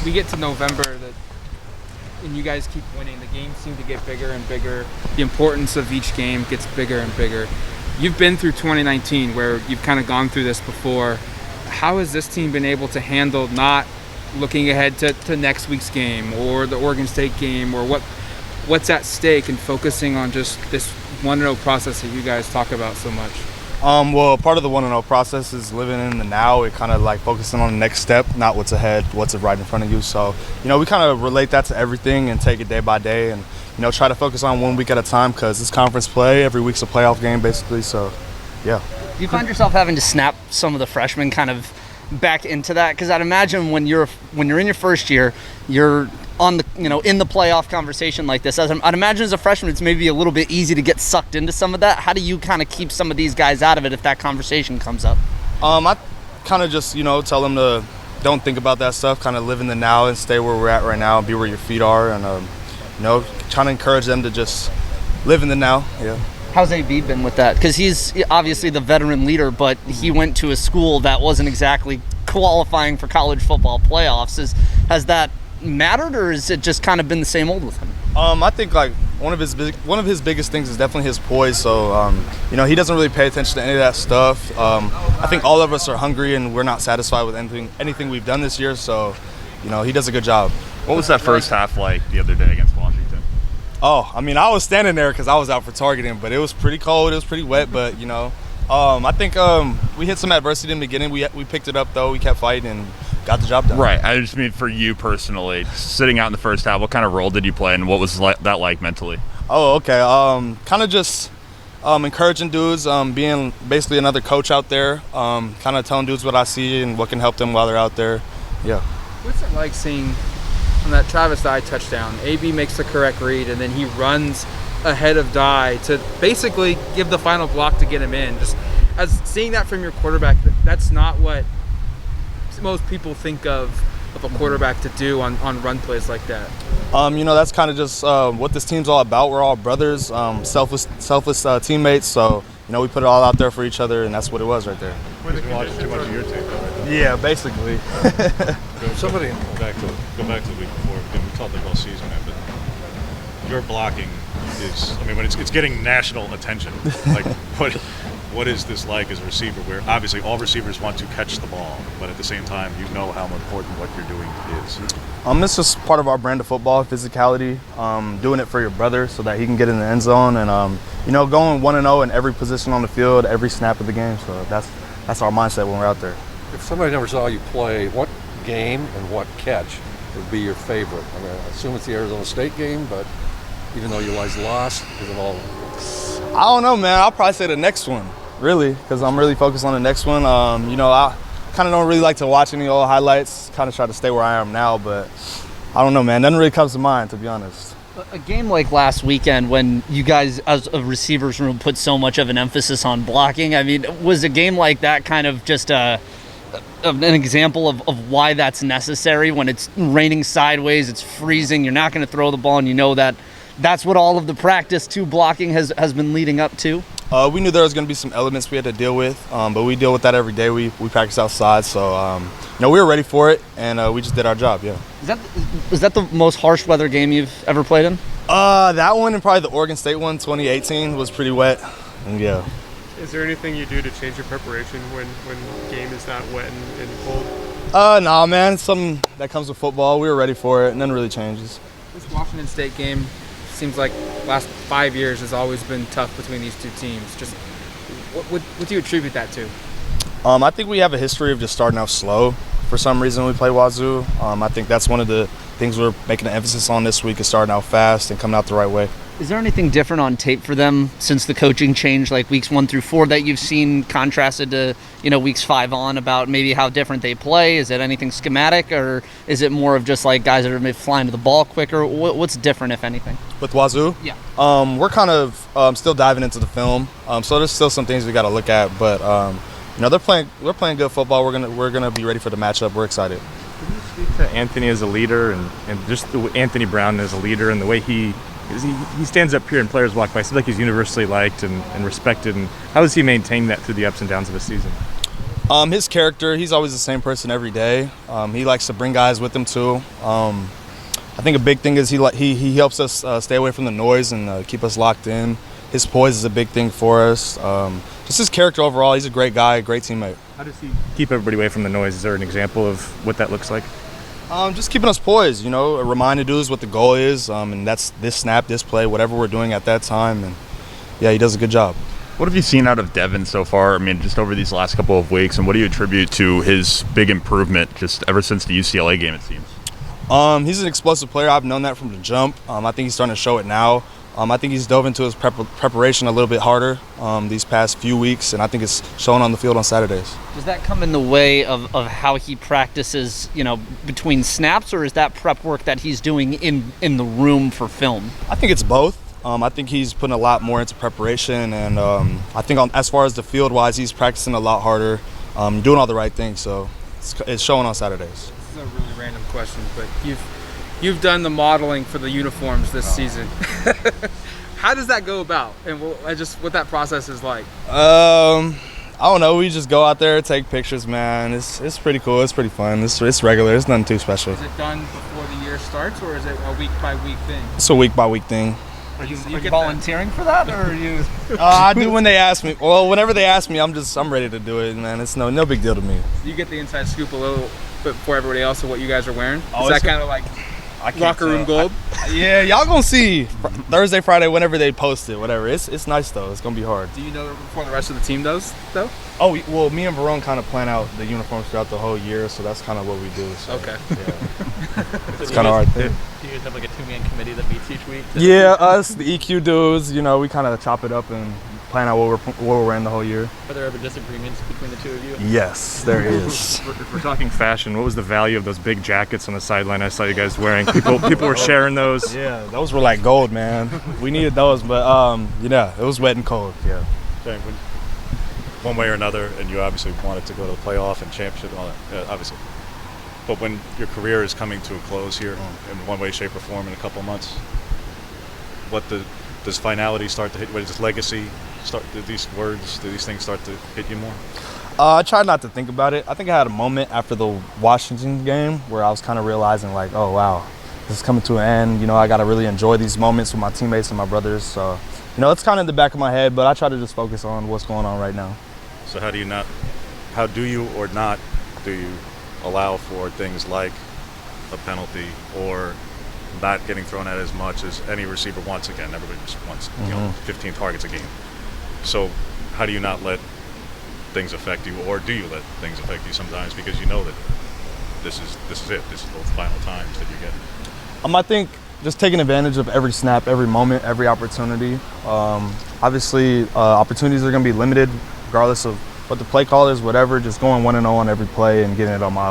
we get to November, and you guys keep winning. The games seem to get bigger and bigger. The importance of each game gets bigger and bigger. You've been through 2019 where you've kind of gone through this before. How has this team been able to handle not looking ahead to next week's game or the Oregon State game or what's at stake and focusing on just this 1-0 process that you guys talk about so much? Well, part of the 1-0 process is living in the now. It kind of like focusing on the next step, not what's ahead, what's right in front of you. So, we kind of relate that to everything and take it day by day and, try to focus on 1 week at a time because it's conference play. Every week's a playoff game, basically. So, yeah. Do you find yourself having to snap some of the freshmen kind of back into that? Because I'd imagine when you're in your first year, you're on the in the playoff conversation like this. I'd imagine as a freshman, it's maybe a little bit easy to get sucked into some of that. How do you kind of keep some of these guys out of it if that conversation comes up? I kind of just tell them to don't think about that stuff. Kind of live in the now and stay where we're at right now, be where your feet are, and trying to encourage them to just live in the now. Yeah. How's AB been with that? Because he's obviously the veteran leader, but he went to a school that wasn't exactly qualifying for college football playoffs. Has that mattered, or has it just kind of been the same old with him? I think like one of his biggest things is definitely his poise. So he doesn't really pay attention to any of that stuff. I think all of us are hungry and we're not satisfied with anything we've done this year. So he does a good job. What was that first half like the other day against Washington? Oh, I was standing there because I was out for targeting, but it was pretty cold. It was pretty wet, but I think we hit some adversity in the beginning. We picked it up though. We kept fighting and got the job done. Right. I just mean for you personally, sitting out in the first half, what kind of role did you play and what was that like mentally? Oh, okay. Kind of just encouraging dudes, being basically another coach out there, kind of telling dudes what I see and what can help them while they're out there. Yeah. What's it like seeing on that Travis Dye touchdown, AB makes the correct read and then he runs ahead of Dye to basically give the final block to get him in? Just as seeing that from your quarterback, that's not what most people think of a quarterback to do on run plays like that. That's kind of just what this team's all about. We're all brothers, selfless teammates. So we put it all out there for each other, and that's what it was right there. Watching too much of your tape, right? Yeah, basically. Somebody go back to the week before. We talked like all season, man, but your blocking is, when it's getting national attention. Like what is this like as a receiver? Where obviously all receivers want to catch the ball, but at the same time, how important what you're doing is. It's just part of our brand of football, physicality, doing it for your brother so that he can get in the end zone, and going 1-0 in every position on the field, every snap of the game. So that's our mindset when we're out there. If somebody never saw you play, what game and what catch would be your favorite? I assume it's the Arizona State game, but even though you guys lost because of all. I don't know, man. I'll probably say the next one, really, because I'm really focused on the next one. I kind of don't really like to watch any old highlights. Kind of try to stay where I am now, but I don't know, man. Nothing really comes to mind, to be honest. A game like last weekend when you guys, as a receivers room, put so much of an emphasis on blocking, was a game like that kind of just an example of why that's necessary when it's raining sideways, it's freezing, you're not going to throw the ball, and that's what all of the practice to blocking has been leading up to? We knew there was going to be some elements we had to deal with, but we deal with that every day. We practice outside, so we were ready for it, and we just did our job. Yeah. Is that the most harsh weather game you've ever played in? That one and probably the Oregon State one, 2018, was pretty wet. And yeah. Is there anything you do to change your preparation when the game is that wet and cold? Nah, man. It's something that comes with football. We were ready for it, and nothing really changes. This Washington State game seems like last 5 years has always been tough between these two teams. Just what do you attribute that to? I think we have a history of just starting out slow. For some reason, we play Wazoo. I think that's one of the things we're making an emphasis on this week is starting out fast and coming out the right way. Is there anything different on tape for them since the coaching changed, like weeks 1 through 4, that you've seen contrasted to weeks 5 on, about maybe how different they play? Is it anything schematic, or is it more of just like guys that are maybe flying to the ball quicker? What's different, if anything? With Wazoo? Yeah. We're kind of still diving into the film, so there's still some things we got to look at. But we're playing good football. We're gonna be ready for the matchup. We're excited. Can you speak to Anthony as a leader and just Anthony Brown as a leader and the way he stands up here and players walk by? It seems like he's universally liked and respected. And how does he maintain that through the ups and downs of the season? His character, he's always the same person every day. He likes to bring guys with him too. I think a big thing is he helps us stay away from the noise and keep us locked in. His poise is a big thing for us. Just his character overall, he's a great guy, great teammate. How does he keep everybody away from the noise? Is there an example of what that looks like? Just keeping us poised, reminding dudes what the goal is, and that's this snap, this play, whatever we're doing at that time. And yeah, he does a good job. What have you seen out of Devin so far? I mean, just over these last couple of weeks, and what do you attribute to his big improvement just ever since the UCLA game, it seems? He's an explosive player. I've known that from the jump. I think he's starting to show it now. I think he's dove into his preparation a little bit harder these past few weeks, and I think it's showing on the field on Saturdays. Does that come in the way of how he practices, between snaps, or is that prep work that he's doing in the room for film? I think it's both. I think he's putting a lot more into preparation, and I think as far as the field-wise, he's practicing a lot harder, doing all the right things, so it's showing on Saturdays. This is a really random question, but you've done the modeling for the uniforms this season. How does that go about, and what that process is like? I don't know. We just go out there, take pictures, man. It's pretty cool. It's pretty fun. It's regular. It's nothing too special. Is it done before the year starts, or is it a week-by-week thing? It's a week-by-week thing. Are you volunteering for that, or are you? I do when they ask me. Well, whenever they ask me, I'm ready to do it, man. It's no big deal to me. You get the inside scoop a little bit before everybody else of what you guys are wearing. Oh, Is that kind of like locker room gold? Yeah, y'all gonna see Thursday, Friday, whenever they post it, whatever. It's nice though. It's gonna be hard. Do you know before the rest of the team does, though? Oh, well, me and Verone kind of plan out the uniforms throughout the whole year, so that's kind of what we do. So, Okay. Yeah. It's kind of hard thing. Do you guys have like a two-man committee that meets each week? Yeah, us, the EQ dudes, we kind of chop it up and plan out what we're wearing the whole year. Are there ever disagreements between the two of you? Yes, there is. If we're talking fashion, what was the value of those big jackets on the sideline I saw you guys wearing? People were sharing those. Yeah, those were like gold, man. We needed those, but it was wet and cold. Yeah. One way or another, and you obviously wanted to go to the playoff and championship and all that, obviously. But when your career is coming to a close here in one way, shape, or form in a couple months, does finality start to hit? What is this legacy? Do these things start to hit you more? I try not to think about it. I think I had a moment after the Washington game where I was kind of realizing like, oh wow, this is coming to an end. I got to really enjoy these moments with my teammates and my brothers. So, it's kind of in the back of my head, but I try to just focus on what's going on right now. So how do you or not do you allow for things like a penalty or not getting thrown at as much as any receiver wants? Again, everybody just wants 15 targets a game. So how do you not let things affect you, or do you let things affect you sometimes because you know that this is it, this is the final times that you get? I think just taking advantage of every snap, every moment, every opportunity. Obviously, opportunities are going to be limited regardless of what the play call is, whatever. Just going 1-0 on every play and getting it on my